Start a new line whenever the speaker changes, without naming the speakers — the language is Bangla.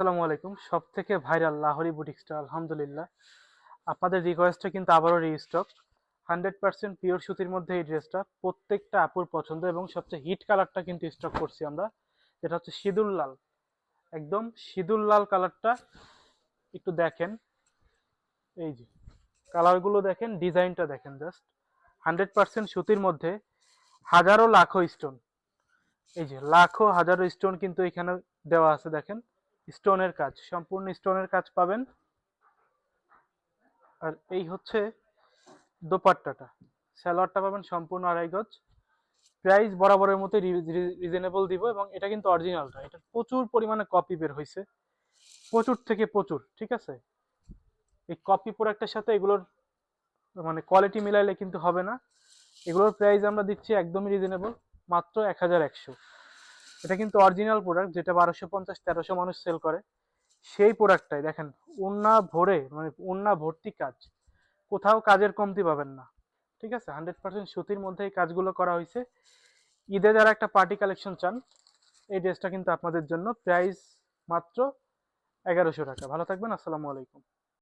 আসসালামু আলাইকুম। সবথেকে ভাইরাল লাহোরি বুটিক্সটা আলহামদুলিল্লাহ। আপনাদের রিকোয়েস্টে কিন্তু আবারও রিস্টক। 100% পিওর সুতির মধ্যে এই ড্রেসটা প্রত্যেকটা আপুর পছন্দ এবং সবচেয়ে হিট কালারটা কিন্তু স্টক করছি আমরা। যেটা হচ্ছে সিঁদুর লাল। একদম সিঁদুর লাল কালারটা একটু দেখেন। এই যে কালারগুলো দেখেন, ডিজাইনটা দেখেন জাস্ট। 100% সুতির মধ্যে হাজারো লাখো স্টোন। এই যে লাখো হাজারো স্টোন কিন্তু এখানে দেওয়া আছে দেখেন। স্টোনের কাজ, সম্পূর্ণ স্টোনের কাজ পাবেন। আর এই হচ্ছে দোপাট্টাটা, সালোয়ারটা পাবেন সম্পূর্ণ আড়াই গজ। প্রাইস বরাবরের মতো রিজনেবল দিব এবং এটা কিন্তু অরিজিনালটা, এটা প্রচুর পরিমাণে কপি বের হয়েছে, প্রচুর থেকে প্রচুর। ঠিক আছে, এই কপি প্রোডাক্টের সাথে এগুলোর মানে কোয়ালিটি মিলাইলে কিন্তু হবে না। এগুলোর প্রাইস আমরা দিচ্ছি একদমই রিজনেবল, মাত্র 1100। এটা কিন্তু অরিজিনাল প্রোডাক্ট, যেটা 1250 1300 মানুষ সেল করে। সেই প্রোডাক্টটাই দেখেন, ওন্না ভরে মানে ওন্না ভর্তি কাজ, কোথাও কাজের কমতি পাবেন না। ঠিক আছে, 100% সুতির মধ্যে এই কাজগুলো করা হয়েছে। ঈদে যারা একটা পার্টি কালেকশন চান, এই ড্রেসটা কিন্তু আপনাদের জন্য। প্রাইস মাত্র 1100 টাকা। ভালো থাকবেন, আসসালামু আলাইকুম।